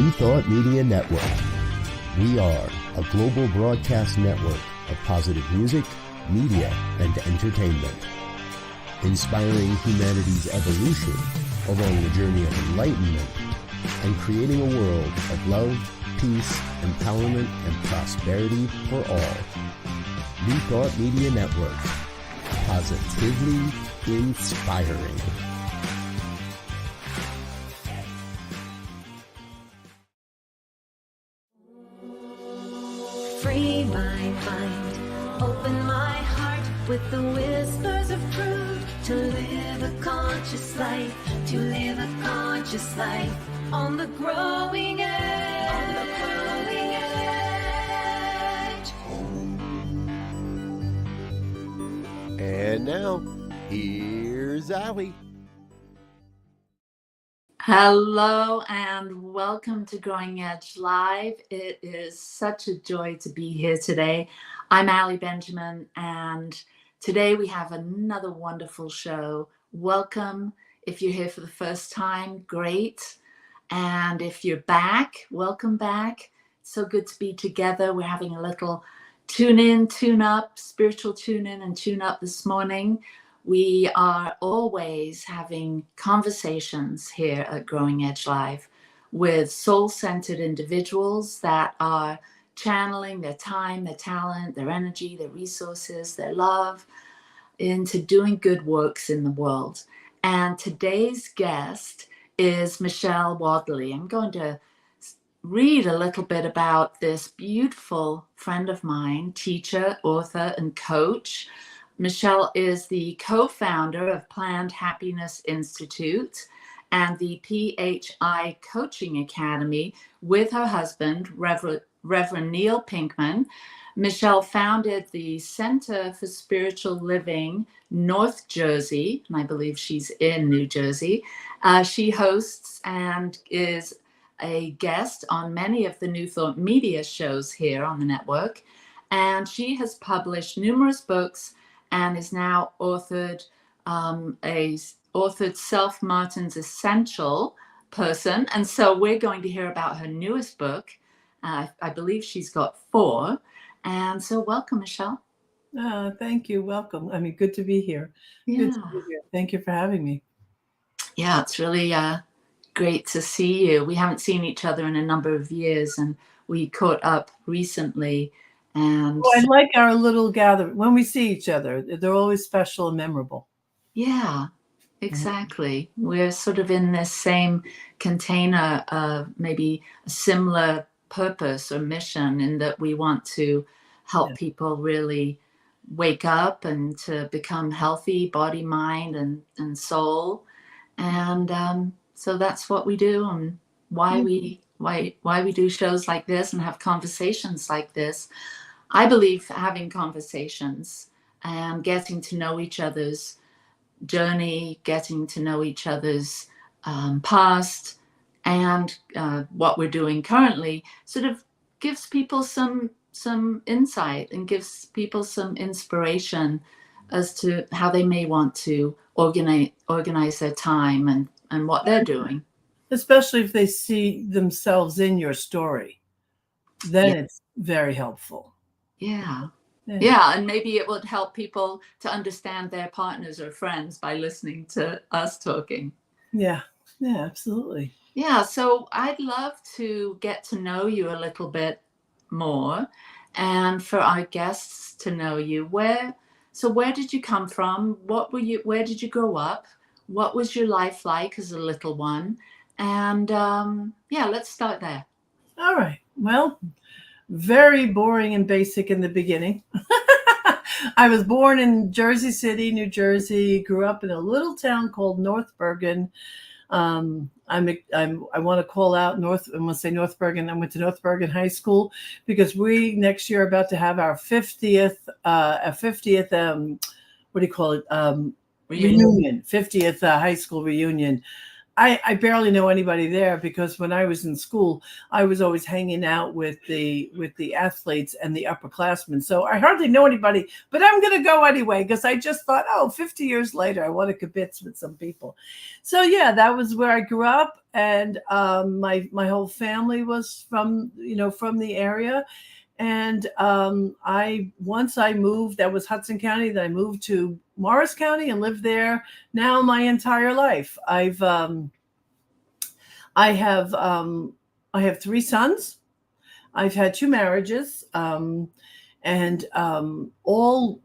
Rethought Media Network. We are a global broadcast network of positive music, media, and entertainment, inspiring humanity's evolution along the journey of enlightenment and creating a world of love, peace, empowerment, and prosperity for all. Rethought Media Network. Positively inspiring. Free my mind, open my heart with the whispers of truth. To live a conscious life, to live a conscious life on the growing edge. On the growing edge. And now, here's Allie. Hello and welcome to Growing Edge Live. It is such a joy to be here today. I'm Allie Benjamin, and today we have another wonderful show. Welcome. If you're here for the first time, great. And if you're back, welcome back. So good to be together. We're having a little tune in, tune up, spiritual tune in and tune up this morning. We are always having conversations here at Growing Edge Live with soul-centered individuals that are channeling their time, their talent, their energy, their resources, their love into doing good works in the world. And today's guest is Michelle Wadleigh. I'm going to read a little bit about this beautiful friend of mine, teacher, author, and coach. Michelle is the co-founder of Planned Happiness Institute and the PHI Coaching Academy with her husband, Reverend Neil Pinkman. Michelle founded the Center for Spiritual Living, North Jersey, and I believe she's in New Jersey. She hosts and is a guest on many of the New Thought media shows here on the network. And she has published numerous books and is now authored Self Martin's Essential Person. And so we're going to hear about her newest book. I believe she's got 4. And so welcome, Michelle. Thank you. Welcome. I mean, good to be here. Yeah. Good to be here. Thank you for having me. Yeah, it's really great to see you. We haven't seen each other in a number of years, and we caught up recently. And I like our little gathering. When we see each other, they're always special and memorable. Yeah, exactly. Mm-hmm. We're sort of in this same container of maybe a similar purpose or mission, in that we want to help people really wake up and to become healthy, body, mind, and soul. And so that's what we do, and why we do shows like this and have conversations like this. I believe having conversations and getting to know each other's journey, getting to know each other's past, and what we're doing currently sort of gives people some insight and gives people some inspiration as to how they may want to organize their time and what they're doing. Especially if they see themselves in your story, then it's very helpful. Yeah, and maybe it would help people to understand their partners or friends by listening to us talking. Yeah, absolutely. Yeah, so I'd love to get to know you a little bit more, and for our guests to know you. Where did you come from? Where did you grow up? What was your life like as a little one? And let's start there. All right. Well, very boring and basic in the beginning. I was born in Jersey City, New Jersey, grew up in a little town called North Bergen. I want to call out I'm going to say North Bergen. I went to North Bergen High School because we next year are about to have our 50th reunion, 50th high school reunion. I barely know anybody there because when I was in school, I was always hanging out with the athletes and the upperclassmen. So I hardly know anybody, but I'm going to go anyway because I just thought, 50 years later, I want to kibitz with some people. So yeah, that was where I grew up. and my whole family was from the area. And once I moved, that was Hudson County. Then I moved to Morris County and lived there now my entire life. I have 3 sons. I've had 2 marriages, and all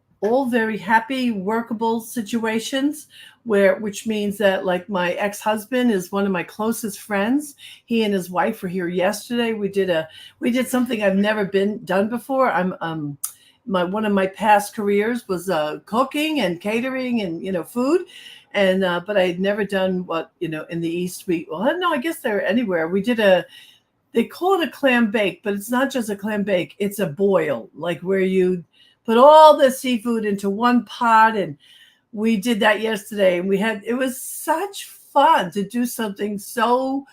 very happy, workable situations. Which means that, like, my ex-husband is one of my closest friends. He and his wife were here yesterday. We did something I've never done before. One of my past careers was cooking and catering and food, and but I had never done what in the East no, I guess they're anywhere. They call it a clam bake, but it's not just a clam bake. It's a boil, like where you put all the seafood into one pot. And we did that yesterday, and it was such fun to do something so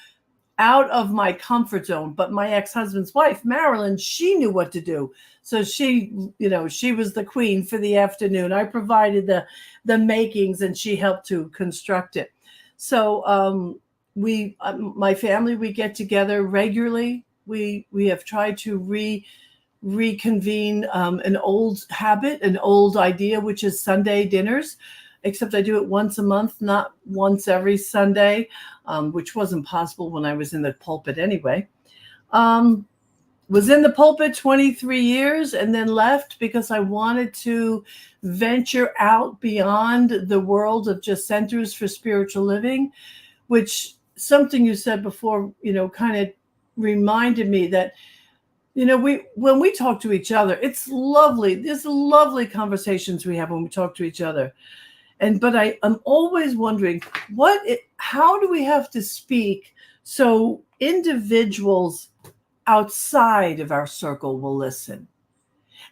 out of my comfort zone. But my ex-husband's wife, Marilyn, she knew what to do. So she was the queen for the afternoon. I provided the makings, and she helped to construct it. So my family, we get together regularly. We have tried to reconvene an old habit, an old idea, which is Sunday dinners, except I do it once a month, not once every Sunday, which wasn't possible when I was in the pulpit anyway. Was in the pulpit 23 years and then left because I wanted to venture out beyond the world of just centers for spiritual living, which something you said before, kind of reminded me that when we talk to each other, it's lovely. There's lovely conversations we have when we talk to each other. But I'm always wondering, how do we have to speak so individuals outside of our circle will listen?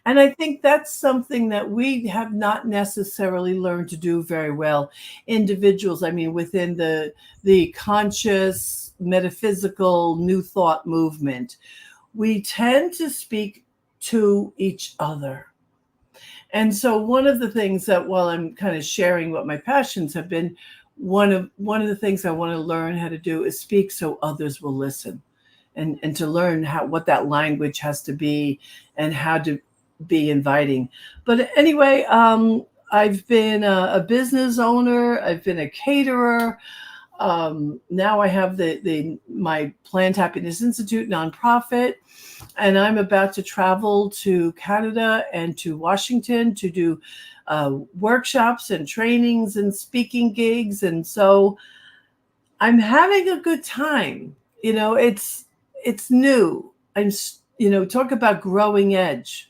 And I think that's something that we have not necessarily learned to do very well. Individuals, I mean, within the conscious, metaphysical, new thought movement, we tend to speak to each other. And so one of the things that, while I'm kind of sharing what my passions have been, one of the things I want to learn how to do is speak so others will listen, and to learn what that language has to be and how to be inviting. But anyway, I've been a business owner. I've been a caterer. Now I have my Planned Happiness Institute nonprofit, and I'm about to travel to Canada and to Washington to do workshops and trainings and speaking gigs. And so I'm having a good time. It's new. Talk about growing edge.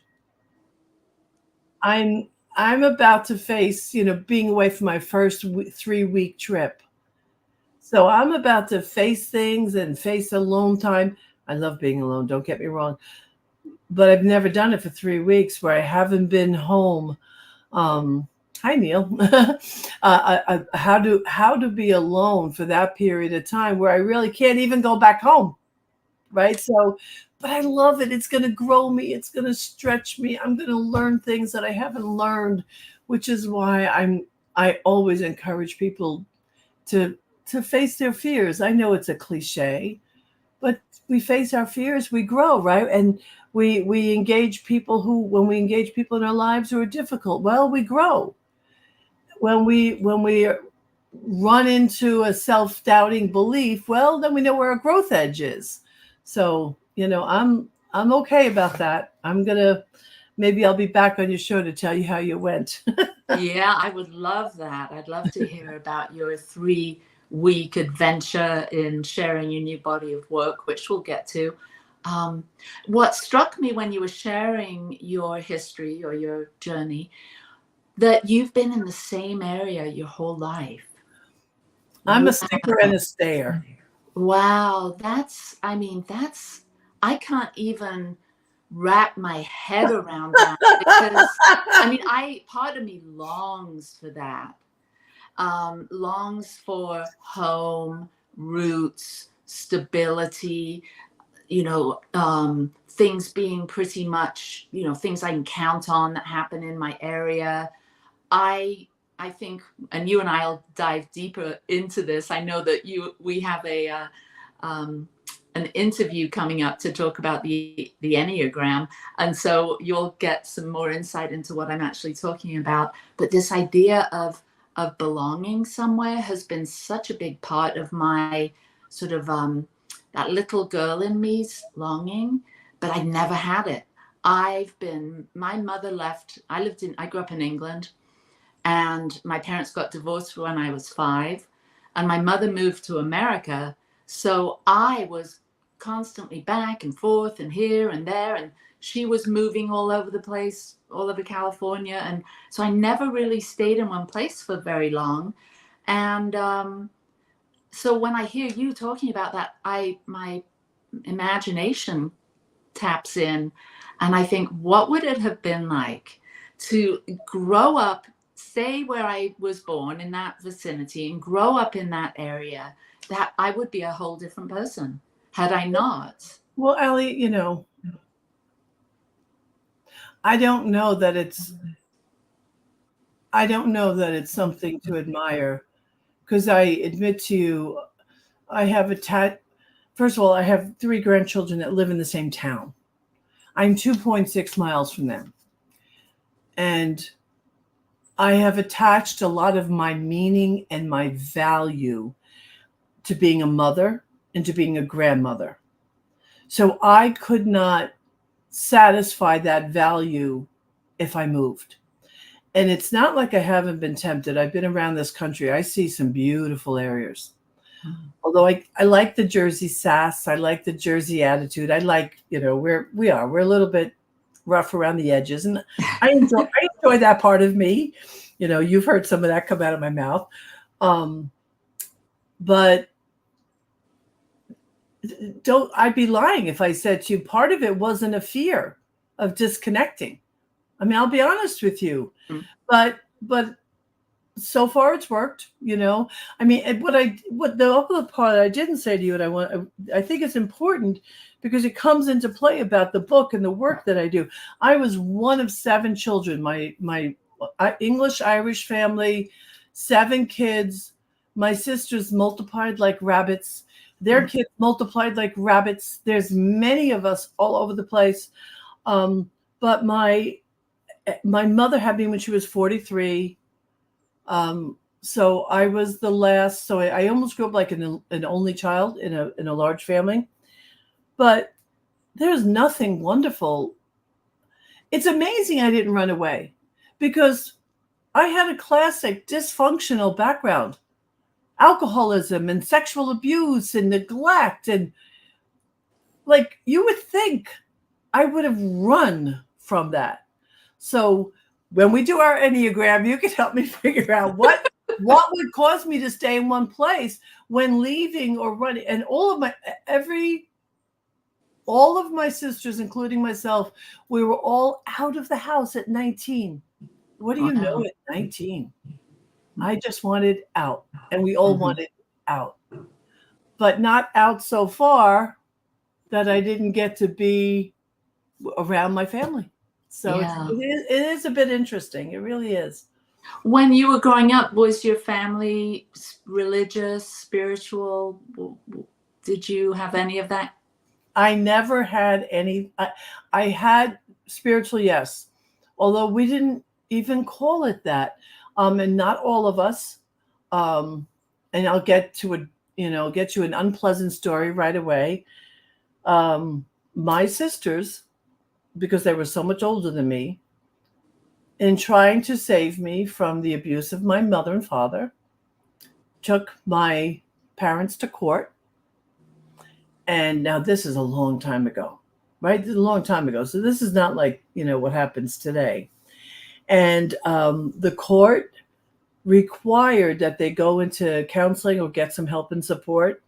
I'm about to face, being away from my first 3-week trip. So I'm about to face things and face alone time. I love being alone, don't get me wrong. But I've never done it for 3 weeks where I haven't been home. Hi, Neil. How to be alone for that period of time where I really can't even go back home. Right. So, but I love it. It's going to grow me. It's going to stretch me. I'm going to learn things that I haven't learned, which is why I always encourage people to face their fears. I know it's a cliche, but we face our fears, we grow, right? And we engage people when we engage people in our lives who are difficult, well, we grow. When we run into a self-doubting belief, well, then we know where our growth edge is. So, I'm okay about that. Maybe I'll be back on your show to tell you how you went. Yeah, I would love that. I'd love to hear about your 3-week adventure in sharing your new body of work, which we'll get to. What struck me when you were sharing your history or your journey, that you've been in the same area your whole life. I'm a sticker and a stayer. Wow. I can't even wrap my head around that, because part of me longs for that, longs for home, roots, stability, things being pretty much, things I can count on that happen in my area. I think, and you and I'll dive deeper into this. I know that we have a an interview coming up to talk about the Enneagram. And so you'll get some more insight into what I'm actually talking about. But this idea of belonging somewhere has been such a big part of my sort of that little girl in me's longing, but I never had it. My mother left, I grew up in England, and my parents got divorced when I was 5, and my mother moved to America. So I was constantly back and forth and here and there, and she was moving all over the place, all over California. And so I never really stayed in one place for very long. And so when I hear you talking about that, my imagination taps in, and I think, what would it have been like to grow up, stay where I was born in that vicinity and grow up in that area? That I would be a whole different person had I not. Well, Allie, I don't know that it's something to admire, because I admit to you, I have first of all, I have 3 grandchildren that live in the same town. I'm 2.6 miles from them. And I have attached a lot of my meaning and my value to being a mother and to being a grandmother. So I could not satisfy that value if I moved. And it's not like I haven't been tempted. I've been around this country. I see some beautiful areas. Mm-hmm. Although I like the Jersey sass. I like the Jersey attitude. I like, we're a little bit rough around the edges. And I enjoy that part of me. You've heard some of that come out of my mouth. But I'd be lying if I said to you, part of it wasn't a fear of disconnecting. I mean, I'll be honest with you, but so far it's worked, I mean, what the other part I didn't say to you, and I think it's important because it comes into play about the book and the work that I do. I was one of 7 children, my English Irish family, 7 kids. My sisters multiplied like rabbits. Their kids multiplied like rabbits. There's many of us all over the place. But my mother had me when she was 43. So I was the last. So I almost grew up like an only child in a large family. But there's nothing wonderful. It's amazing I didn't run away, because I had a classic dysfunctional background. Alcoholism and sexual abuse and neglect, and like you would think I would have run from that. So when we do our Enneagram, you can help me figure out what would cause me to stay in one place when leaving or running. And all of my sisters, including myself, we were all out of the house at 19. What do you know at 19? I just wanted out, and we all wanted out, but not out so far that I didn't get to be around my family. So it is a bit interesting. It really is. When you were growing up, was your family religious, spiritual? Did you have any of that? I never had any. I had spiritual, yes, although we didn't even call it that. And not all of us. And I'll get to an unpleasant story right away. My sisters, because they were so much older than me, in trying to save me from the abuse of my mother and father, took my parents to court. And now this is a long time ago, right? A long time ago. So this is not like, what happens today. And the court required that they go into counseling or get some help and support.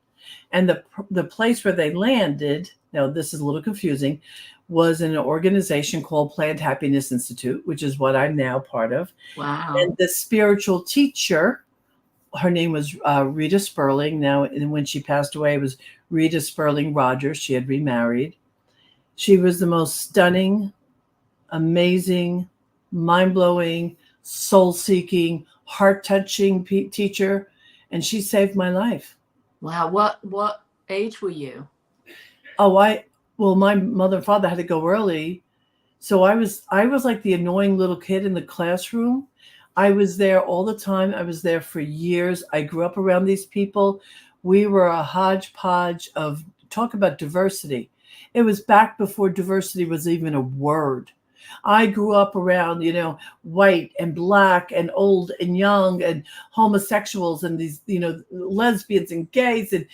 And the place where they landed, now this is a little confusing, was in an organization called Planned Happiness Institute, which is what I'm now part of. Wow. And the spiritual teacher, her name was Rita Sperling. Now, and when she passed away, it was Rita Sperling Rogers. She had remarried. She was the most stunning, amazing, mind-blowing, soul-seeking, heart-touching teacher, and she saved my life. Wow, age were you? Well, my mother and father had to go early. So I was like the annoying little kid in the classroom. I was there all the time. I was there for years. I grew up around these people. We were a hodgepodge of, talk about diversity. It was back before diversity was even a word. I grew up around, white and black and old and young and homosexuals and these, lesbians and gays and,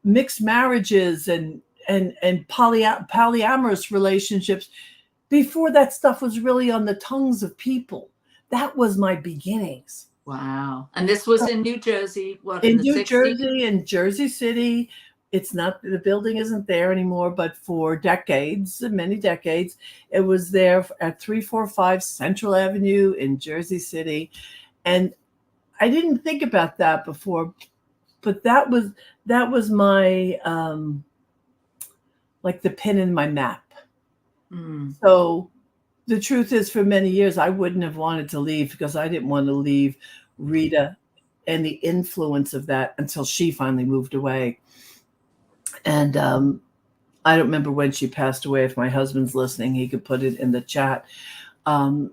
mixed marriages and polyamorous relationships before that stuff was really on the tongues of people. That was my beginnings. Wow. And this was in New Jersey, what, In the New 60s? Jersey, in Jersey City. It's not, the building isn't there anymore, but for decades, many decades, it was there at 345 Central Avenue in Jersey City. And I didn't think about that before, but that was my, like the pin in my map. So the truth is, for many years, I wouldn't have wanted to leave because I didn't want to leave Rita and the influence of that until she finally moved away. And I don't remember when she passed away. If my husband's listening, he could put it in the chat. And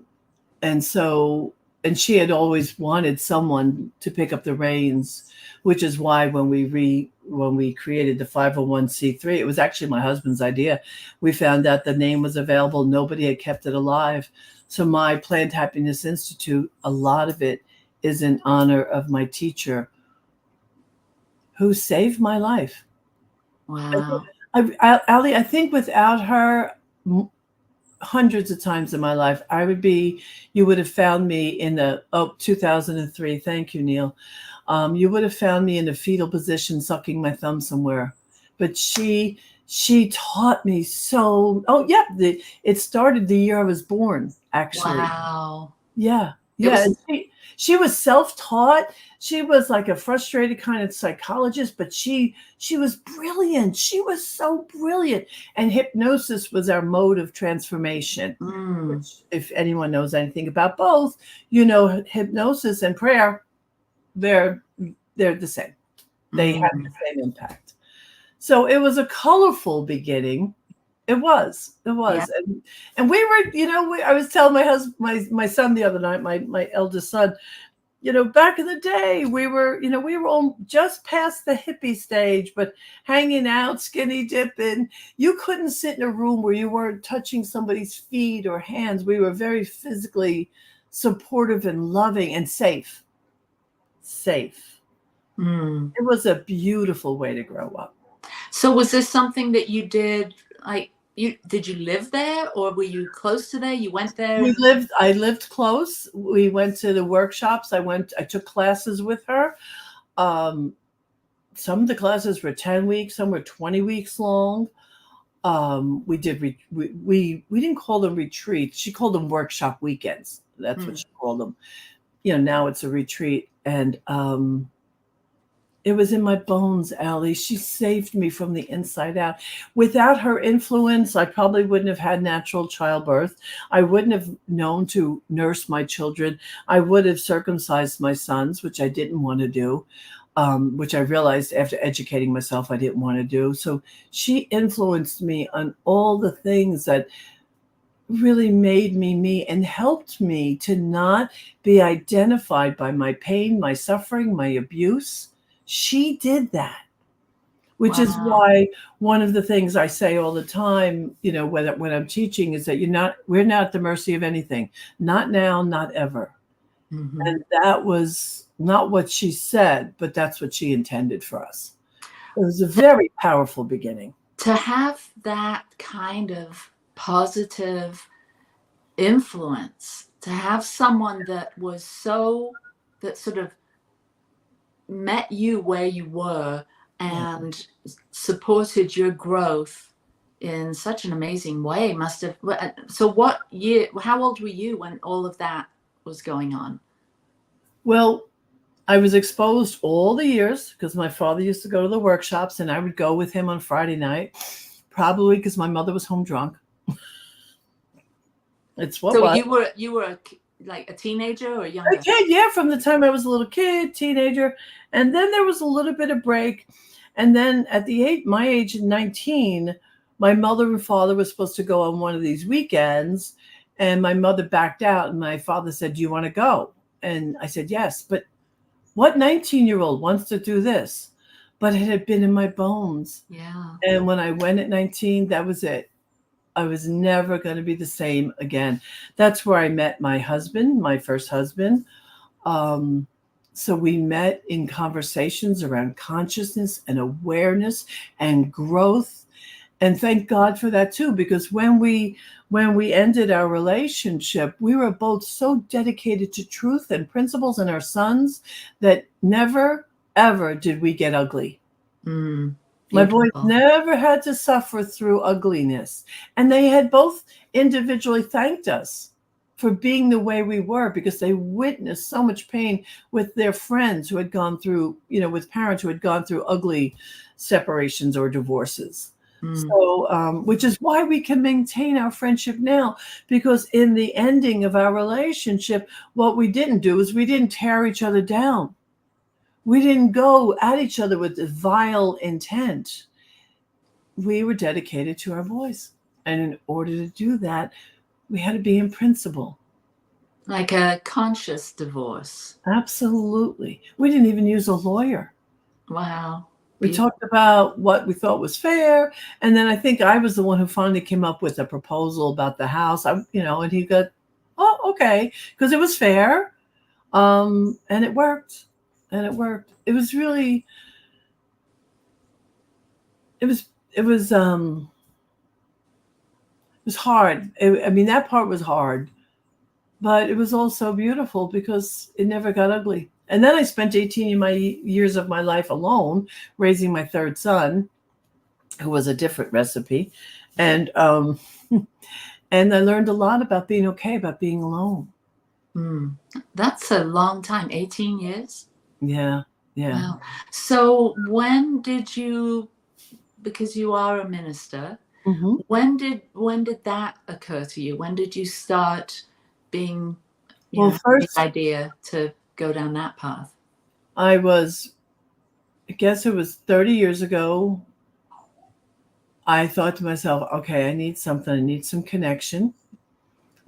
she had always wanted someone to pick up the reins, which is why when we created the 501c3, it was actually my husband's idea. We found out the name was available. Nobody had kept it alive. So my Planned Happiness Institute, a lot of it is in honor of my teacher who saved my life. Wow. Ali, I think without her, hundreds of times in my life, you would have found me in 2003. Thank you, Neil. You would have found me in a fetal position, sucking my thumb somewhere. But she taught me so. Oh, yeah. It started the year I was born, actually. Wow. Yeah. Yeah. She was self-taught. She was like a frustrated kind of psychologist, but she was brilliant. She was so brilliant. And hypnosis was our mode of transformation. Which, if anyone knows anything about both, hypnosis and prayer, they're the same. They have the same impact. So it was a colorful beginning. It was. Yeah. And we were, I was telling my husband, my son the other night, my eldest son, back in the day, we were all just past the hippie stage, but hanging out, skinny dipping. You couldn't sit in a room where you weren't touching somebody's feet or hands. We were very physically supportive and loving and safe. It was a beautiful way to grow up. So was this something that you did, did you live there or were you close to there? You went there? I lived close. We went to the workshops. I took classes with her. Some of the classes were 10 weeks, some were 20 weeks long. We didn't call them retreats. She called them workshop weekends. That's what she called them. Now it's a retreat. And it was in my bones, Ali. She saved me from the inside out. Without her influence, I probably wouldn't have had natural childbirth. I wouldn't have known to nurse my children. I would have circumcised my sons, which I didn't want to do, which I realized after educating myself I didn't want to do. So she influenced me on all the things that really made me me and helped me to not be identified by my pain, my suffering, my abuse. She did that, which is why one of the things I say all the time, when I'm teaching, is that we're not at the mercy of anything. Not now, not ever. And that was not what she said, but that's what she intended for us. It was a very powerful beginning. To have that kind of positive influence, to have someone that sort of met you where you were and supported your growth in such an amazing way must have. So how old were you when all of that was going on? Well, I was exposed all the years because my father used to go to the workshops and I would go with him on Friday night, probably because my mother was home drunk. You were like a teenager or younger? A kid, yeah, from the time I was a little kid, teenager. And then there was a little bit of break. And then at my age of 19, my mother and father were supposed to go on one of these weekends, and my mother backed out, and my father said, "Do you want to go?" And I said, "Yes." But what 19-year-old wants to do this? But it had been in my bones. Yeah. And when I went at 19, that was it. I was never going to be the same again. That's where I met my husband, my first husband. So we met in conversations around consciousness and awareness and growth. And thank God for that too, because when we ended our relationship, we were both so dedicated to truth and principles in our sons that never, ever did we get ugly. My boys never had to suffer through ugliness. And they had both individually thanked us for being the way we were, because they witnessed so much pain with their friends who had gone through, with parents who had gone through ugly separations or divorces. So, which is why we can maintain our friendship now, because in the ending of our relationship, what we didn't do is we didn't tear each other down. We didn't go at each other with vile intent. We were dedicated to our boys. And in order to do that, we had to be in principle. Like a conscious divorce. Absolutely. We didn't even use a lawyer. Wow. We talked about what we thought was fair. And then I think I was the one who finally came up with a proposal about the house. And he got, "Oh, okay," because it was fair. And it worked. It was really, it was hard. That part was hard, but it was also beautiful because it never got ugly. And then I spent 18 years of my life alone, raising my third son, who was a different recipe. And and I learned a lot about being okay, about being alone. That's a long time, 18 years? Yeah. Wow. So when did you, because you are a minister, when did that occur to you? When did you start being, the idea to go down that path? I guess it was 30 years ago. I thought to myself, okay, I need something. I need some connection.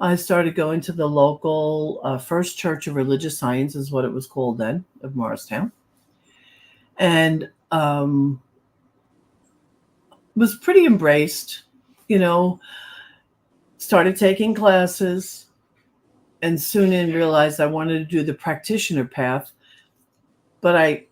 I started going to the local First Church of Religious Science, is what it was called then, of Morristown. And was pretty embraced, started taking classes, and soon realized I wanted to do the practitioner path. But I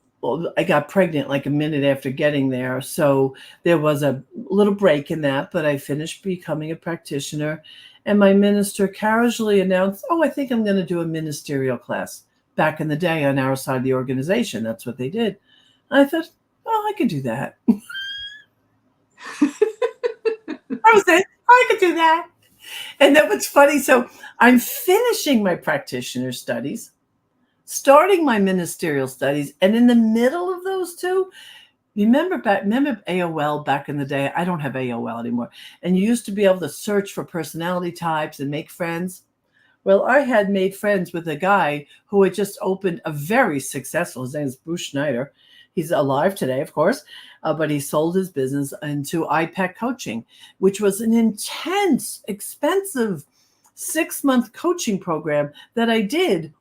got pregnant like a minute after getting there. So there was a little break in that, but I finished becoming a practitioner. And my minister casually announced, "Oh, I think I'm going to do a ministerial class." Back in the day on our side of the organization, that's what they did. And I thought, "Oh, I could do that." I could do that. And that was funny. So I'm finishing my practitioner studies, starting my ministerial studies, and in the middle of those two, remember AOL back in the day? I don't have AOL anymore. And you used to be able to search for personality types and make friends. Well, I had made friends with a guy who had just opened a very successful, his name is Bruce Schneider. He's alive today, of course, but he sold his business into IPEC Coaching, which was an intense, expensive 6-month coaching program that I did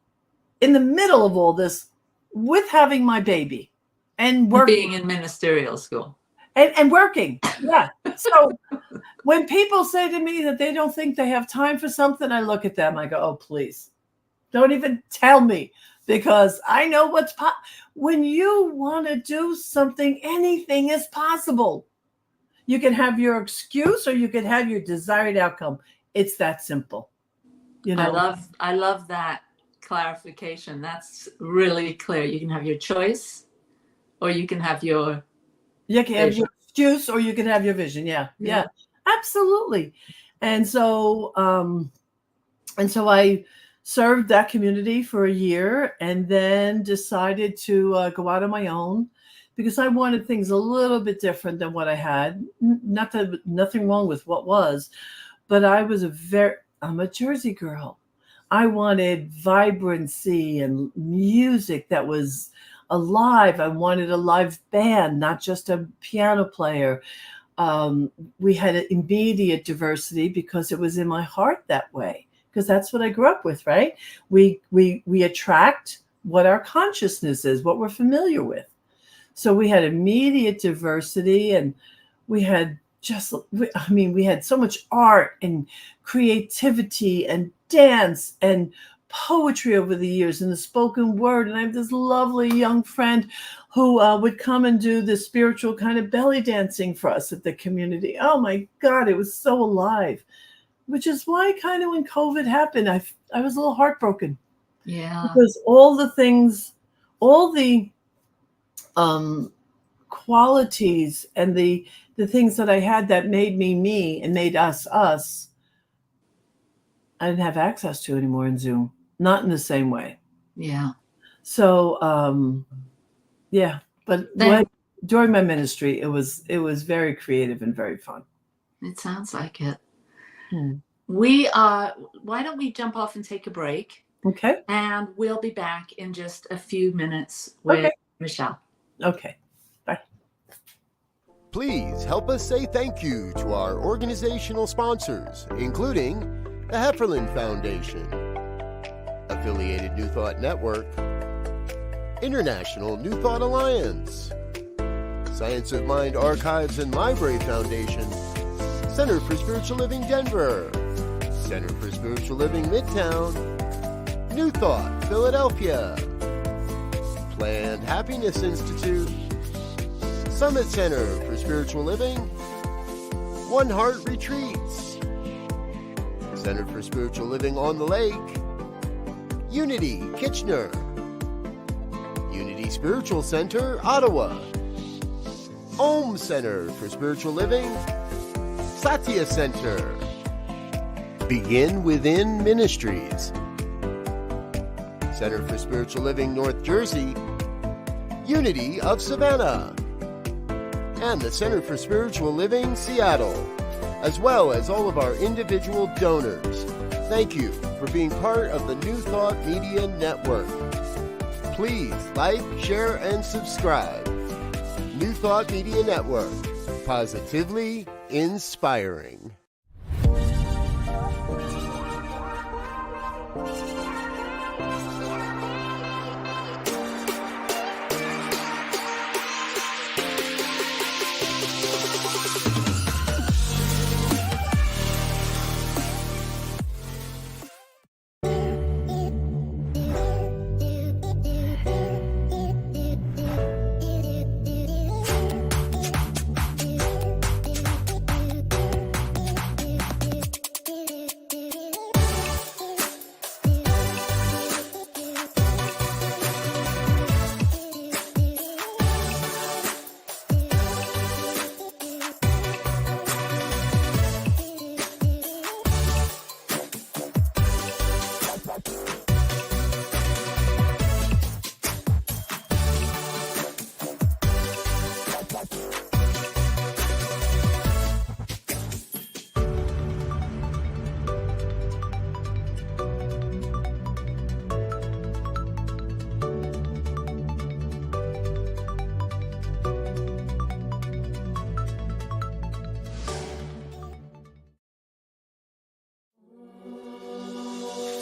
in the middle of all this with having my baby and working. Being in ministerial school. And working. Yeah. So when people say to me that they don't think they have time for something, I look at them, I go, "Oh, please, don't even tell me, because I know when you want to do something, anything is possible. You can have your excuse or you can have your desired outcome. It's that simple. I love that clarification. That's really clear. You can have your choice, or you can have your your excuse, or you can have your vision. Yeah, absolutely. And so I served that community for a year, and then decided to go out on my own, because I wanted things a little bit different than what I had. Nothing wrong with what was, but I'm a Jersey girl. I wanted vibrancy and music that was alive. I wanted a live band, not just a piano player. We had an immediate diversity because it was in my heart that way, because that's what I grew up with, right? We attract what our consciousness is, what we're familiar with. So we had immediate diversity, and we had we had so much art and creativity and dance and poetry over the years and the spoken word. And I have this lovely young friend who would come and do the spiritual kind of belly dancing for us at the community. Oh my God, it was so alive, which is why kind of when COVID happened, I was a little heartbroken. Yeah. Because all the things, all the qualities and the things that I had that made me me and made us, I didn't have access to anymore in Zoom. Not in the same way. Yeah. So, yeah. But during my ministry, it was very creative and very fun. It sounds like it. Why don't we jump off and take a break? Okay. And we'll be back in just a few minutes with Michelle. Okay. Bye. Please help us say thank you to our organizational sponsors, including the Hefferland Foundation, Affiliated New Thought Network, International New Thought Alliance, Science of Mind Archives and Library Foundation, Center for Spiritual Living Denver, Center for Spiritual Living Midtown, New Thought Philadelphia, Planned Happiness Institute, Summit Center for Spiritual Living, One Heart Retreats, Center for Spiritual Living on the Lake, Unity Kitchener, Unity Spiritual Center Ottawa, Om Center for Spiritual Living, Satya Center, Begin Within Ministries, Center for Spiritual Living North Jersey, Unity of Savannah, and the Center for Spiritual Living Seattle, as well as all of our individual donors. Thank you for being part of the New Thought Media Network. Please like, share, and subscribe. New Thought Media Network, positively inspiring.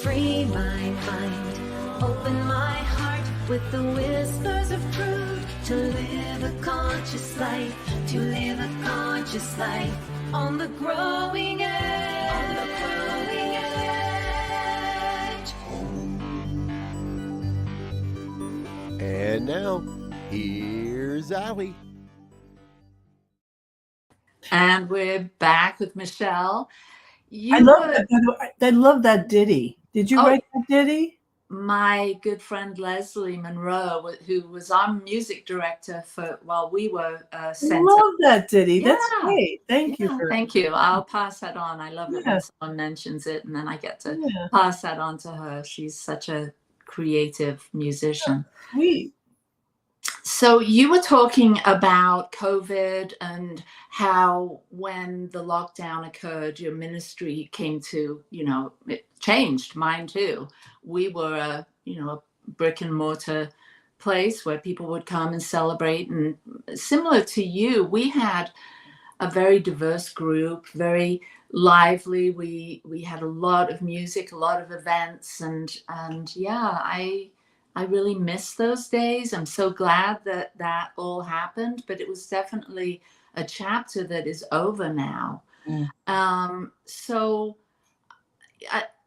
Free my mind, open my heart with the whispers of truth. To live a conscious life, to live a conscious life on the growing edge. On the growing edge. And now, here's Allie. And we're back with Michelle. I love that. I love that ditty. Did you write that ditty? My good friend Leslie Monroe, who was our music director while we were sent. I love that ditty. Yeah. That's great. Thank you. Thank you. I'll pass that on. I love it when someone mentions it, and then I get to pass that on to her. She's such a creative musician. Sweet. So you were talking about COVID and how when the lockdown occurred, your ministry came to, it changed. Mine too. We were a brick and mortar place where people would come and celebrate. And similar to you, we had a very diverse group, very lively. We had a lot of music, a lot of events, and yeah, I really miss those days. I'm so glad that that all happened, but it was definitely a chapter that is over now. So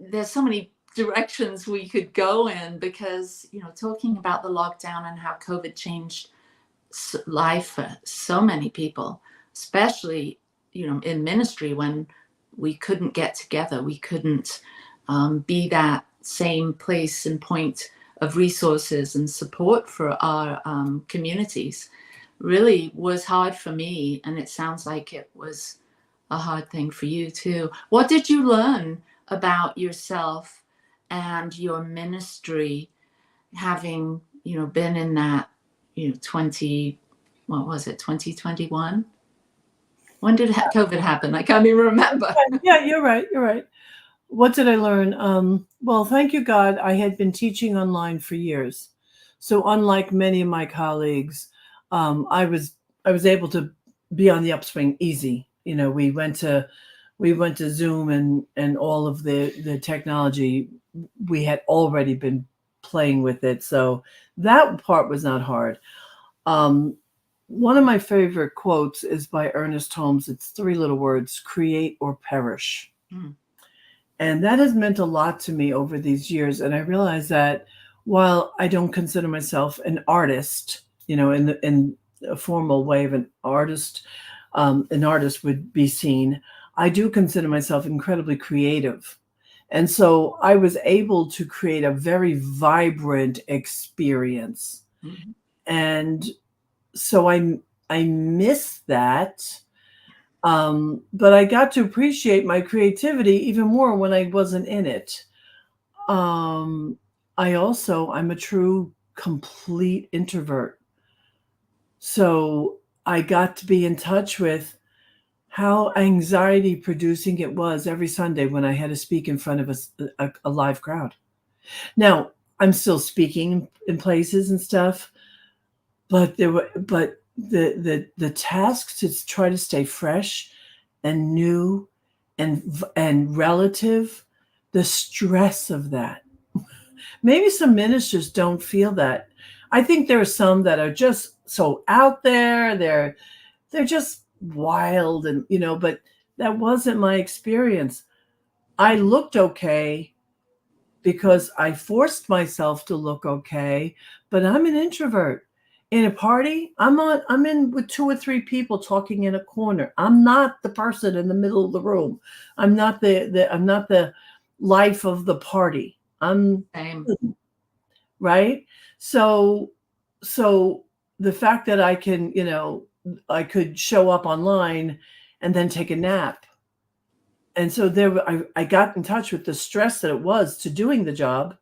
there's so many directions we could go in, because, you know, talking about the lockdown and how COVID changed life for so many people, especially, you know, in ministry, when we couldn't get together, we couldn't be that same place and point of resources and support for our communities, really was hard for me. And it sounds like it was a hard thing for you too. What did you learn about yourself and your ministry, having, you know, been in that, you know, 2021? When did COVID happen? I can't even remember. Yeah, you're right. You're right. What did I learn? Well, thank you, God. I had been teaching online for years. So unlike many of my colleagues, I was able to be on the upswing easy. You know, we went to Zoom and all of the technology. We had already been playing with it. So that part was not hard. One of my favorite quotes is by Ernest Holmes. It's 3 little words: create or perish. And that has meant a lot to me over these years. And I realized that while I don't consider myself an artist, you know, in a formal way of an artist would be seen, I do consider myself incredibly creative. And so I was able to create a very vibrant experience. And so I miss that. But I got to appreciate my creativity even more when I wasn't in it. I'm a true, complete introvert. So I got to be in touch with how anxiety producing it was every Sunday when I had to speak in front of a live crowd. Now, I'm still speaking in places and stuff, but the task to try to stay fresh and new and relative, the stress of that. Maybe some ministers don't feel that. I think there are some that are just so out there. They're just wild, and you know, but that wasn't my experience. I looked okay because I forced myself to look okay, but I'm an introvert. In a party, I'm in with 2 or 3 people talking in a corner. I'm not the person in the middle of the room. I'm not the life of the party. Right. So the fact that I can, you know, I could show up online and then take a nap. And so I got in touch with the stress that it was to doing the job.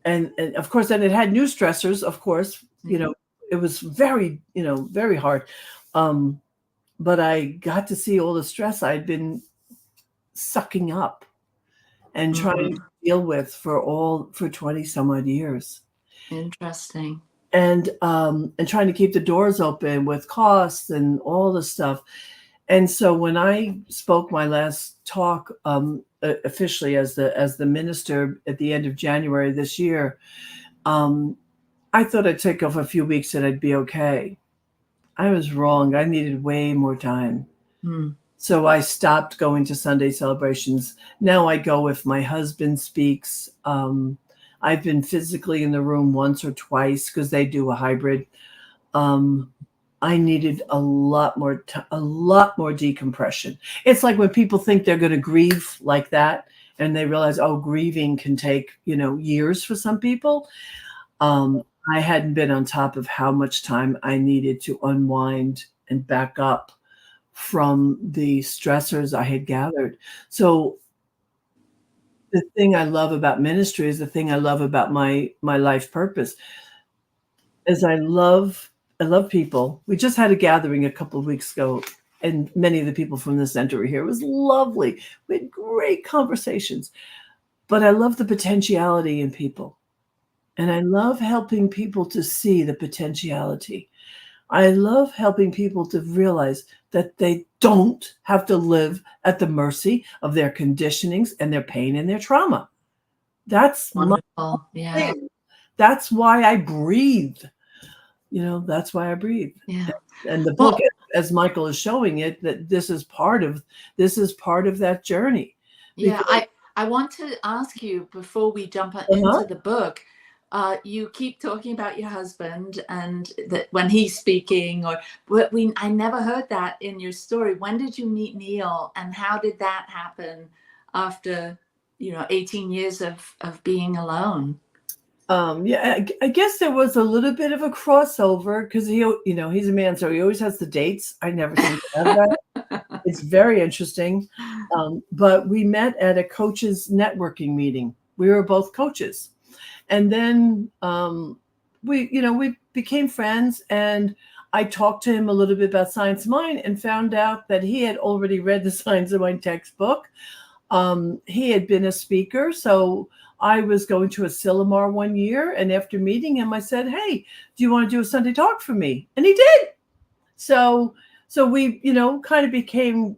And of course, then it had new stressors, of course, you know, it was very, you know, very hard. But I got to see all the stress I'd been sucking up and trying to deal with for 20 some odd years. Interesting. And trying to keep the doors open with costs and all the stuff. And so when I spoke my last talk officially as the minister at the end of January this year, I thought I'd take off a few weeks and I'd be okay. I was wrong. I needed way more time. So I stopped going to Sunday celebrations. Now I go if my husband speaks. I've been physically in the room once or twice because they do a hybrid. I needed a lot more decompression. It's like when people think they're going to grieve like that, and they realize, oh, grieving can take, you know, years for some people. I hadn't been on top of how much time I needed to unwind and back up from the stressors I had gathered. So the thing I love about ministry is the thing I love about my life purpose is I love people. We just had a gathering a couple of weeks ago, and many of the people from the center were here. It was lovely. We had great conversations. But I love the potentiality in people. And I love helping people to see the potentiality. I love helping people to realize that they don't have to live at the mercy of their conditionings and their pain and their trauma. That's Wonderful. Yeah. thing. That's why I breathe. That's why I breathe. Yeah. And the book, as Michael is showing it, that this is part of that journey. Yeah, I want to ask you before we jump into the book. You keep talking about your husband and that when he's speaking, I never heard that in your story. When did you meet Neil, and how did that happen after 18 years of being alone? Yeah, I guess there was a little bit of a crossover because he's a man, so he always has the dates. I never think about that. It's very interesting. But we met at a coaches networking meeting. We were both coaches. And then we became friends, and I talked to him a little bit about Science of Mind and found out that he had already read the Science of Mind textbook. He had been a speaker, so I was going to a Silmar one year, and after meeting him, I said, "Hey, do you want to do a Sunday talk for me?" And he did. So we, kind of became,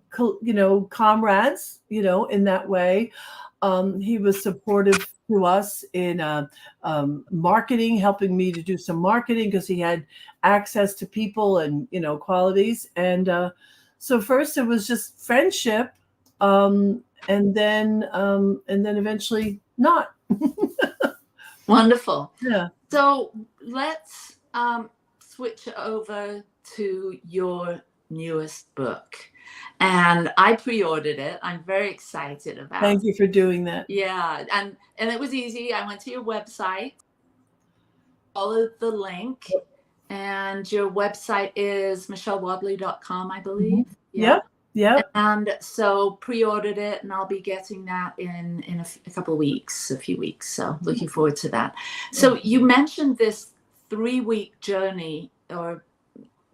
comrades, in that way. He was supportive to us in marketing, helping me to do some marketing because he had access to people and, qualities. And so first it was just friendship, and then eventually not. Wonderful. Yeah. So let's switch over to your newest book. And I pre-ordered it. I'm very excited about it. Thank you for doing that. Yeah. And it was easy. I went to your website, followed the link, and your website is michellewadleigh.com, I believe. Yeah. Yeah. And so pre-ordered it, and I'll be getting that in a couple of weeks, a few weeks. So looking forward to that. So you mentioned this 3-week journey or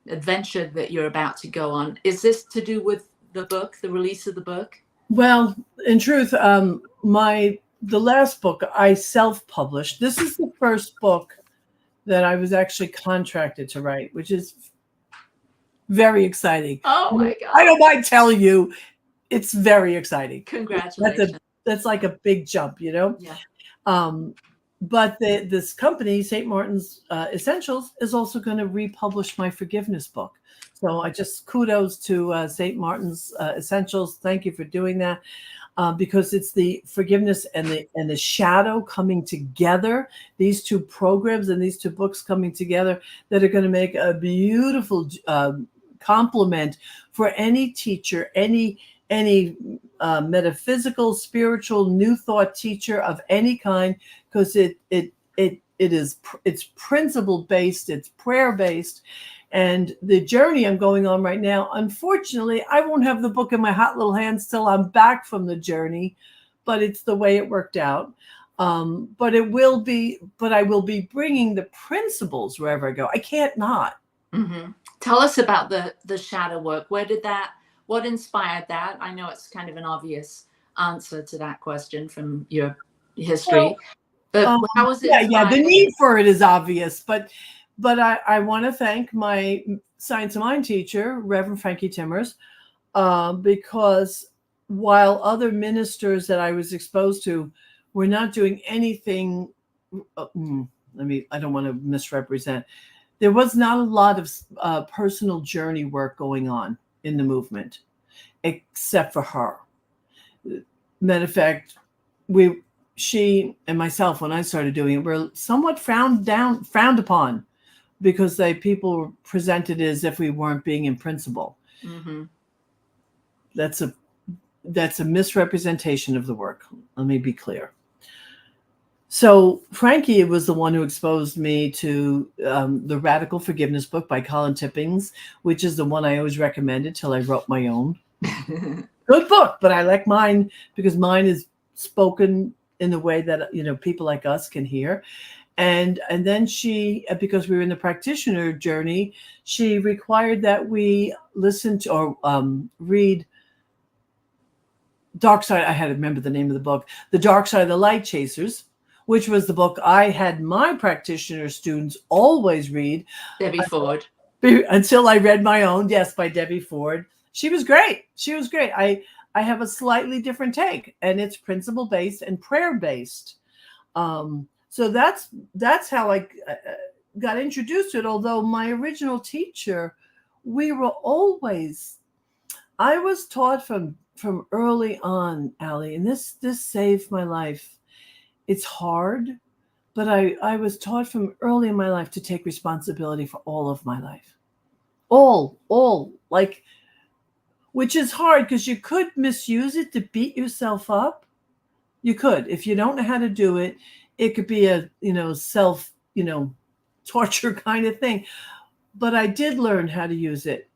adventure that you're about to go on. Is this to do with the book, the release of the book? Well, in truth, the last book I self-published. This is the first book that I was actually contracted to write, which is very exciting. Oh my God. I don't mind telling you, it's very exciting. Congratulations. That's like a big jump, Yeah. But this company, St. Martin's Essentials, is also going to republish my forgiveness book. So I just kudos to St. Martin's Essentials. Thank you for doing that, because it's the forgiveness and the shadow coming together. These two programs and these two books coming together that are going to make a beautiful complement for any teacher, any metaphysical, spiritual, new thought teacher of any kind, because it's principle based, it's prayer based. And the journey I'm going on right now, unfortunately, I won't have the book in my hot little hands till I'm back from the journey, but it's the way it worked out. But I will be bringing the principles wherever I go. I can't not. Mm-hmm. Tell us about the shadow work. What inspired that? I know it's kind of an obvious answer to that question from your history, but how was it? Yeah, the need for it is obvious, but I want to thank my Science of Mind teacher, Reverend Frankie Timmers, because while other ministers that I was exposed to were not doing anything, I don't want to misrepresent. There was not a lot of personal journey work going on in the movement, except for her. Matter of fact, she and myself, when I started doing it, were somewhat frowned upon, because people presented it as if we weren't being in principle. Mm-hmm. That's a misrepresentation of the work. Let me be clear. So Frankie was the one who exposed me to the Radical Forgiveness book by Colin Tippings, which is the one I always recommended till I wrote my own. Good book, but I like mine because mine is spoken in the way that people like us can hear. And then she, because we were in the practitioner journey, she required that we listen to or read Dark Side. I had to remember the name of the book, The Dark Side of the Light Chasers, which was the book I had my practitioner students always read. Debbie Ford. Until I read my own, yes, by Debbie Ford. She was great. She was great. I have a slightly different take, and it's principle-based and prayer-based. So that's how I got introduced to it. Although my original teacher, I was taught from early on, Allie, and this saved my life. It's hard, but I was taught from early in my life to take responsibility for all of my life. All, like, which is hard because you could misuse it to beat yourself up. You could. If you don't know how to do it, it could be a, self, torture kind of thing. But I did learn how to use it.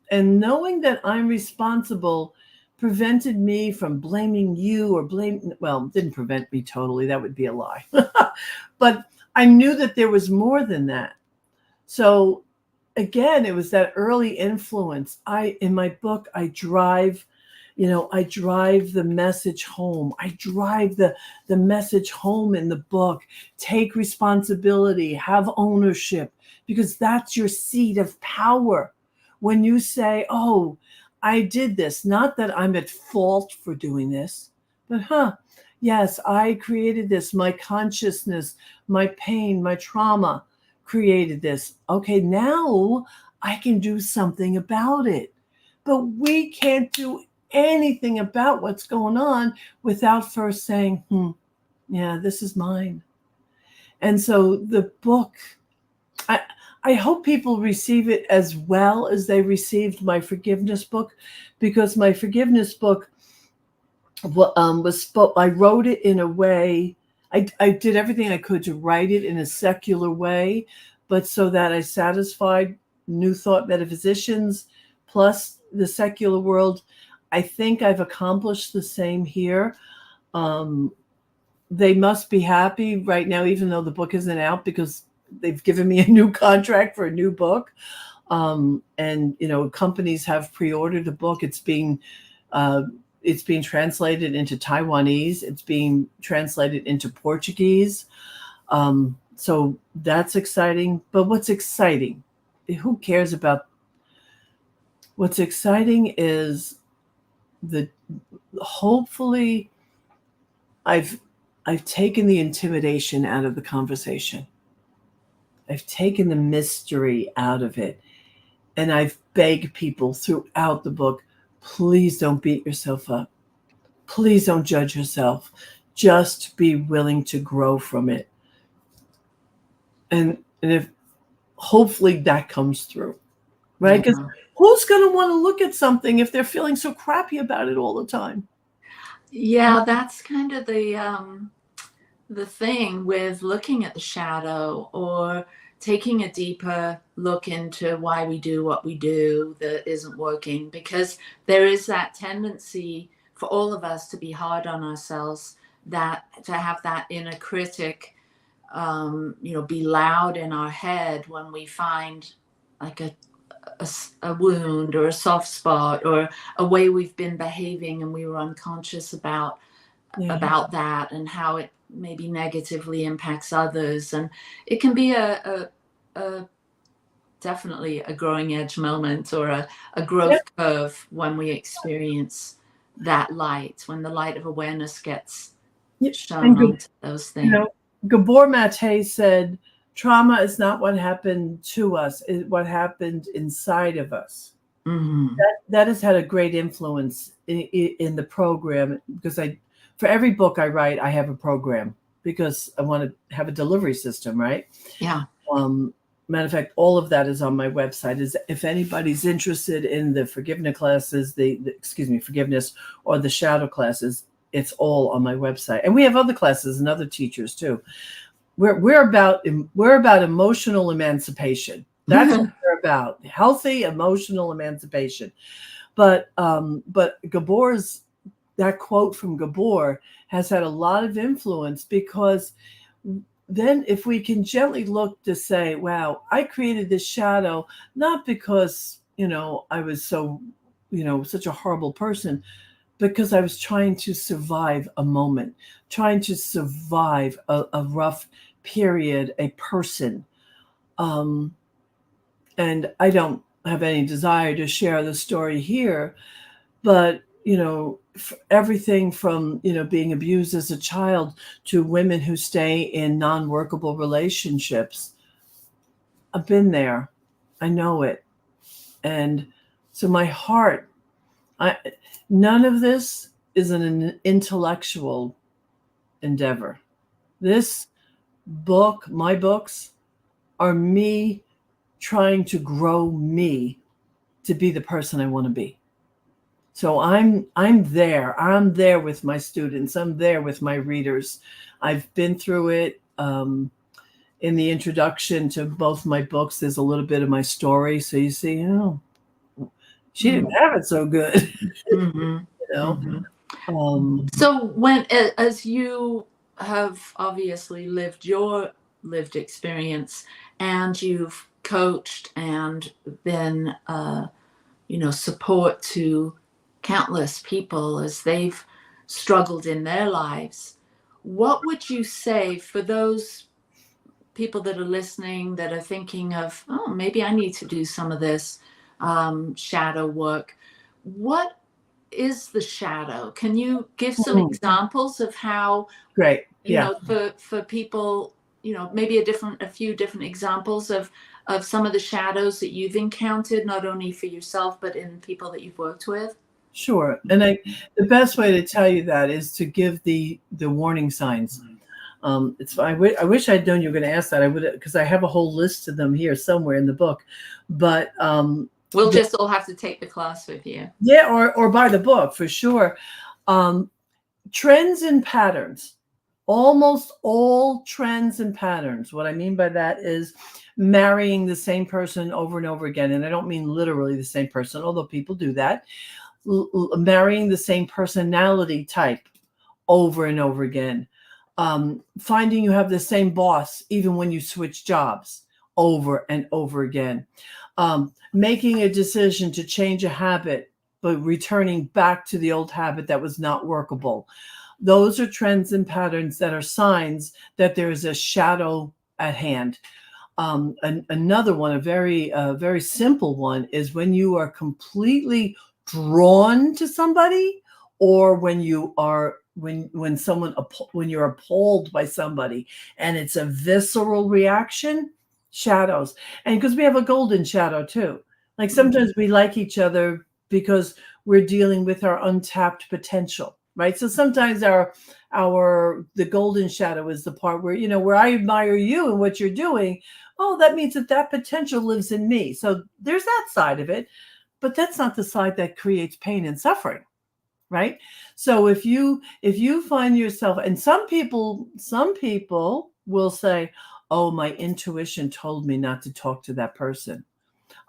And knowing that I'm responsible prevented me from blaming you or didn't prevent me totally. That would be a lie. But I knew that there was more than that. So again, it was that early influence. In my book, I drive the message home. I drive the message home in the book. Take responsibility, have ownership, because that's your seat of power. When you say, oh, I did this, not that I'm at fault for doing this, but yes, I created this. My consciousness, my pain, my trauma created this. Okay, now I can do something about it. But we can't do anything about what's going on without first saying, yeah, this is mine. And so the book, I hope people receive it as well as they received my forgiveness book, because my forgiveness book I wrote it in a way, I did everything I could to write it in a secular way, but so that I satisfied New Thought metaphysicians plus the secular world. I think I've accomplished the same here. They must be happy right now, even though the book isn't out, because they've given me a new contract for a new book. And, companies have pre-ordered the book. It's being translated into Taiwanese. It's being translated into Portuguese. So that's exciting. But what's exciting? Who cares about? What's exciting is hopefully I've taken the intimidation out of the conversation. I've taken the mystery out of it. And I've begged people throughout the book, please don't beat yourself up. Please don't judge yourself. Just be willing to grow from it. And if hopefully that comes through, right? Because who's going to want to look at something if they're feeling so crappy about it all the time? Yeah, that's kind of the thing with looking at the shadow or taking a deeper look into why we do what we do that isn't working, because there is that tendency for all of us to be hard on ourselves, that to have that inner critic, be loud in our head when we find like a wound or a soft spot or a way we've been behaving and we were unconscious about that and how it maybe negatively impacts others. And it can be a definitely a growing edge moment or a growth curve when we experience that light, when the light of awareness gets shown onto those things. Gabor Mate said, trauma is not what happened to us, it's what happened inside of us. Mm-hmm. That has had a great influence in the program, because for every book I write, I have a program, because I want to have a delivery system, right? Yeah. Matter of fact, all of that is on my website. If anybody's interested in the forgiveness classes, forgiveness or the shadow classes, it's all on my website. And we have other classes and other teachers too. We're about emotional emancipation. That's what we're about. Healthy emotional emancipation. But Gabor's, that quote from Gabor has had a lot of influence, because then if we can gently look to say, wow, I created this shadow, not because, I was so, such a horrible person, because I was trying to survive a moment, trying to survive a rough period, a person. And I don't have any desire to share the story here, but, everything from, being abused as a child to women who stay in non-workable relationships. I've been there. I know it. And so my heart, none of this is an intellectual endeavor. This book, my books, are me trying to grow me to be the person I want to be. So I'm there. I'm there with my students. I'm there with my readers. I've been through it. In the introduction to both my books, there's a little bit of my story. So you see, she didn't have it so good. So when, as you have obviously lived your lived experience, and you've coached and been, support to countless people as they've struggled in their lives, what would you say for those people that are listening, that are thinking of, oh, maybe I need to do some of this shadow work? What is the shadow? Can you give some examples of how? Great. Yeah. For people, maybe a few different examples of some of the shadows that you've encountered, not only for yourself, but in people that you've worked with? Sure. And the best way to tell you that is to give the warning signs. I wish I'd known you were going to ask that. I would, because I have a whole list of them here somewhere in the book. But we'll just all have to take the class with you. Yeah, or buy the book for sure. Trends and patterns. Almost all trends and patterns. What I mean by that is marrying the same person over and over again. And I don't mean literally the same person, although people do that. Marrying the same personality type over and over again. Finding you have the same boss even when you switch jobs over and over again. Making a decision to change a habit, but returning back to the old habit that was not workable. Those are trends and patterns that are signs that there is a shadow at hand. Another one, a very simple one, is when you are completely drawn to somebody, or when you are when you're appalled by somebody and it's a visceral reaction. Shadows. And because we have a golden shadow too. Like sometimes we like each other because we're dealing with our untapped potential, right? So sometimes the golden shadow is the part where, where I admire you and what you're doing. Oh, that means that potential lives in me. So there's that side of it, but that's not the side that creates pain and suffering, right? So if you find yourself, and some people will say, oh, my intuition told me not to talk to that person.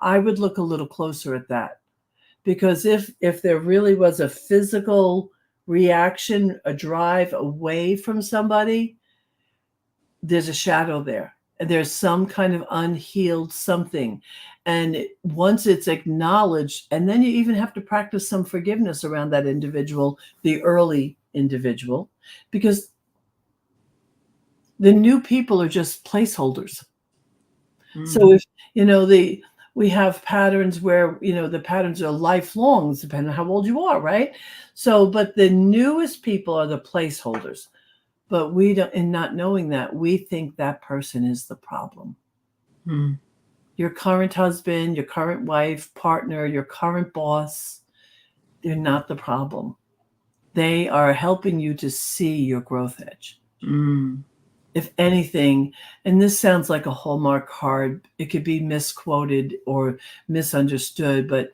I would look a little closer at that, because if there really was a physical reaction, a drive away from somebody, there's a shadow there. And there's some kind of unhealed something. And once it's acknowledged, and then you even have to practice some forgiveness around that individual, the early individual, because the new people are just placeholders. So if, we have patterns where, the patterns are lifelong, depending on how old you are, right? So, but the newest people are the placeholders. But we don't, in not knowing that, we think that person is the problem. Your current husband, your current wife, partner, your current boss, they're not the problem. They are helping you to see your growth edge. If anything, and this sounds like a Hallmark card, it could be misquoted or misunderstood, but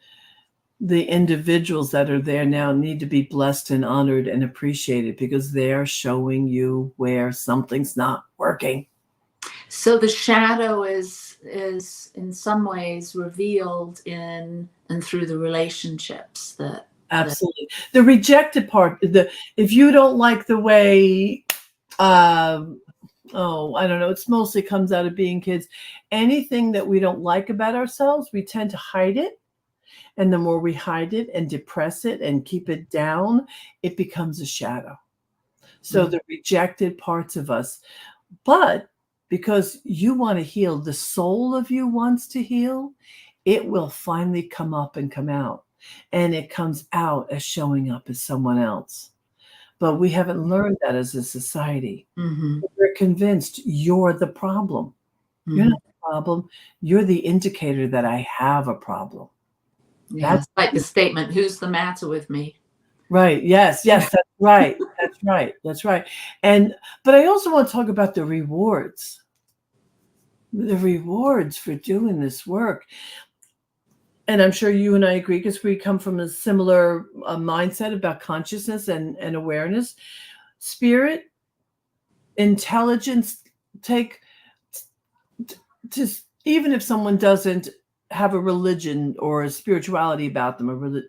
the individuals that are there now need to be blessed and honored and appreciated, because they're showing you where something's not working. So the shadow is in some ways revealed in and through the relationships that. Absolutely. The rejected part, if you don't like the way, I don't know, it's mostly comes out of being kids. Anything that we don't like about ourselves, we tend to hide it. And the more we hide it and depress it and keep it down, it becomes a shadow. So the rejected parts of us. But because you want to heal, the soul of you wants to heal, it will finally come up and come out. And it comes out as showing up as someone else. But we haven't learned that as a society. We're convinced you're the problem. You're not the problem. You're the indicator that I have a problem. Yeah, that's like the statement, who's the matter with me? Right. Yes. Yes. That's right. That's right. That's right. But I also want to talk about the rewards. The rewards for doing this work. And I'm sure you and I agree because we come from a similar mindset about consciousness and awareness. Spirit, intelligence, just even if someone doesn't have a religion or a spirituality about them,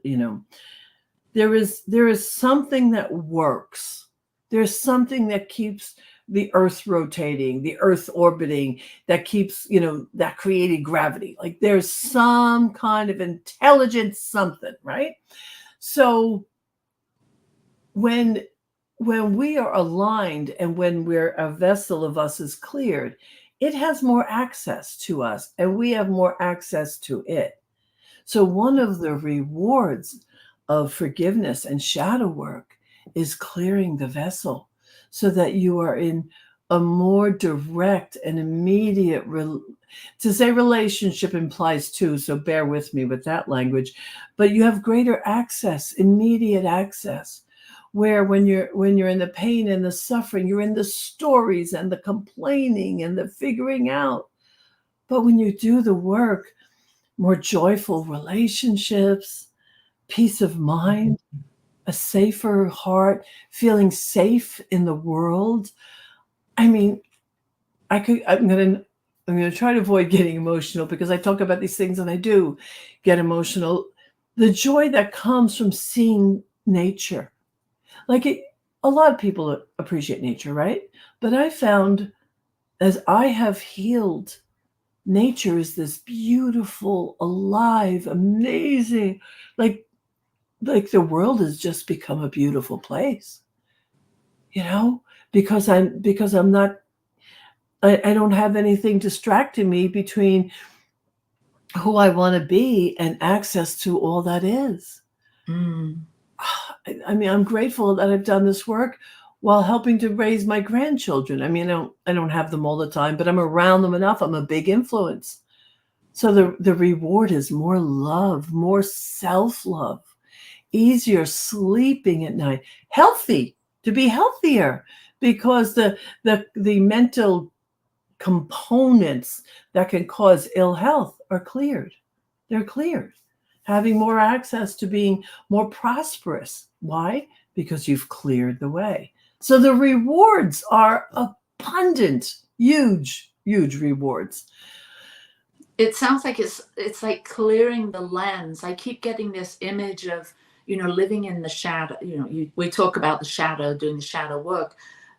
there is something that works. There's something that keeps the earth rotating, the earth orbiting, that keeps, that created gravity. Like there's some kind of intelligent something, right? So when we are aligned and when a vessel of us is cleared, it has more access to us and we have more access to it. So one of the rewards of forgiveness and shadow work is clearing the vessel so that you are in a more direct and immediate to say relationship implies two, so bear with me with that language, but you have greater access, immediate access, where when you're in the pain and the suffering, you're in the stories and the complaining and the figuring out. But when you do the work, more joyful relationships, peace of mind, a safer heart, feeling safe in the world. I mean, I'm going to try to avoid getting emotional because I talk about these things and I do get emotional. The joy that comes from seeing nature. A lot of people appreciate nature, right? But I found as I have healed, nature is this beautiful, alive, amazing, like the world has just become a beautiful place, because I'm not, I don't have anything distracting me between who I want to be and access to all that is. I mean, I'm grateful that I've done this work while helping to raise my grandchildren. I mean, I don't have them all the time, but I'm around them enough. I'm a big influence. So the reward is more love, more self-love, easier sleeping at night, to be healthier, because the mental components that can cause ill health are cleared. They're cleared. Having more access to being more prosperous. Why? Because you've cleared the way. So the rewards are abundant, huge, huge rewards. It sounds like it's like clearing the lens. I keep getting this image of, living in the shadow. We talk about the shadow, doing the shadow work.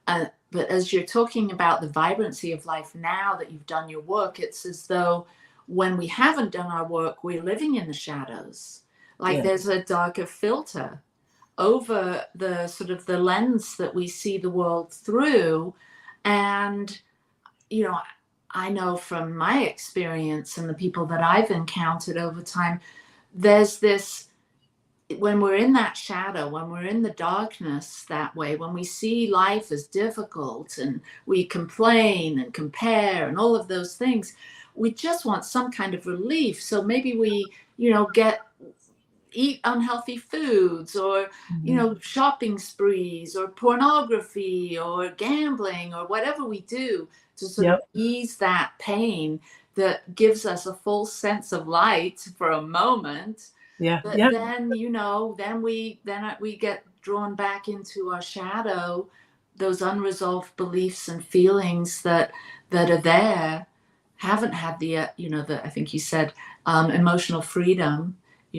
But as you're talking about the vibrancy of life now that you've done your work, it's as though when we haven't done our work, we're living in the shadows. Like there's a darker filter over the sort of the lens that we see the world through. And, I know from my experience and the people that I've encountered over time, there's this, when we're in that shadow, when we're in the darkness that way, when we see life as difficult and we complain and compare and all of those things, we just want some kind of relief. So maybe we, eat unhealthy foods or, shopping sprees or pornography or gambling or whatever we do to sort of ease that pain that gives us a false sense of light for a moment. But then, then we get drawn back into our shadow, those unresolved beliefs and feelings that are there, haven't had the, I think you said, emotional freedom.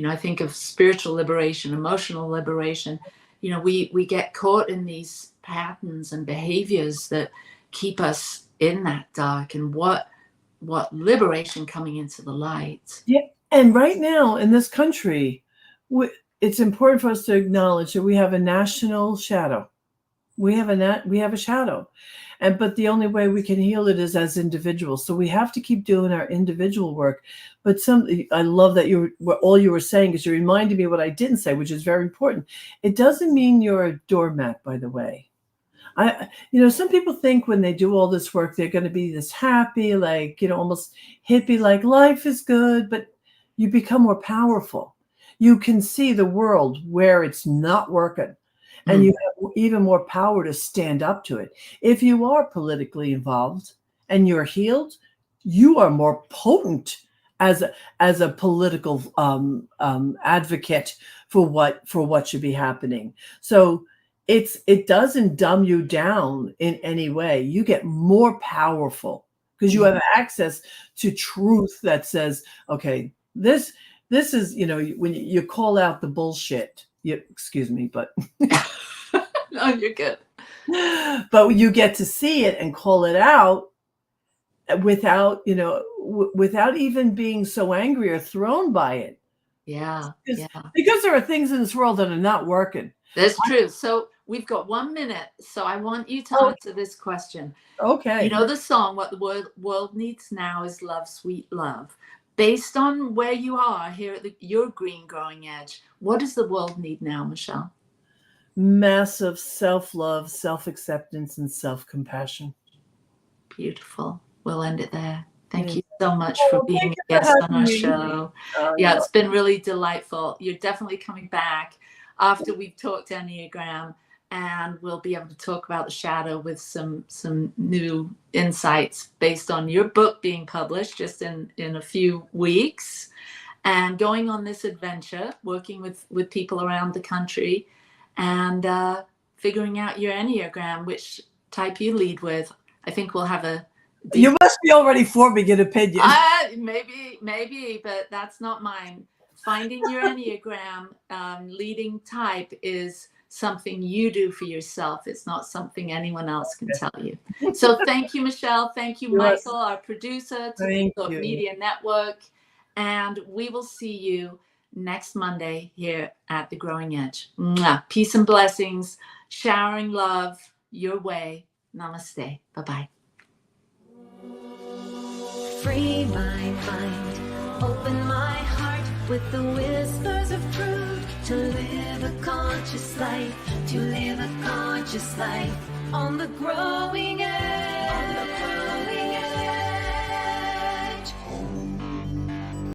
I think of spiritual liberation, emotional liberation. We get caught in these patterns and behaviors that keep us in that dark, and what liberation coming into the light. And right now in this country, it's important for us to acknowledge that we have a national shadow. We have a shadow, but the only way we can heal it is as individuals. So we have to keep doing our individual work. But I love that all you were saying, is you reminded me what I didn't say, which is very important. It doesn't mean you're a doormat, by the way. Some people think when they do all this work, they're going to be this happy, like, almost hippie, like life is good, but you become more powerful. You can see the world where it's not working. And you have even more power to stand up to it. If you are politically involved and you're healed, you are more potent as a political advocate for what should be happening. So it doesn't dumb you down in any way. You get more powerful because you have access to truth that says, okay, this is, when you call out the bullshit. Excuse me, but no, you're good. But you get to see it and call it out without even being so angry or thrown by it. Yeah. Because there are things in this world that are not working. That's true. So we've got 1 minute. So I want you to answer this question. Okay. The song, What the World Needs Now is Love, Sweet Love. Based on where you are here at your green growing edge, what does the world need now, Michelle? Massive self-love, self-acceptance, and self-compassion. Beautiful. We'll end it there. Thank you so much for being a guest on our show. It's been really delightful. You're definitely coming back after we've talked Enneagram, and we'll be able to talk about the shadow with some new insights based on your book being published just in a few weeks, and going on this adventure, working with people around the country, and figuring out your Enneagram, which type you lead with. I think we'll have a You must be already forming an opinion. Maybe, but that's not mine. Finding your Enneagram leading type is something you do for yourself. It's not something anyone else can tell you. So thank you, Michelle. Thank you, Michael, our producer, to the Media Network. And we will see you next Monday here at The Growing Edge. Mwah. Peace and blessings. Showering love your way. Namaste. Bye-bye. Free my mind, open my heart with the whispers of truth, to live a conscious life, to live a conscious life on the growing edge.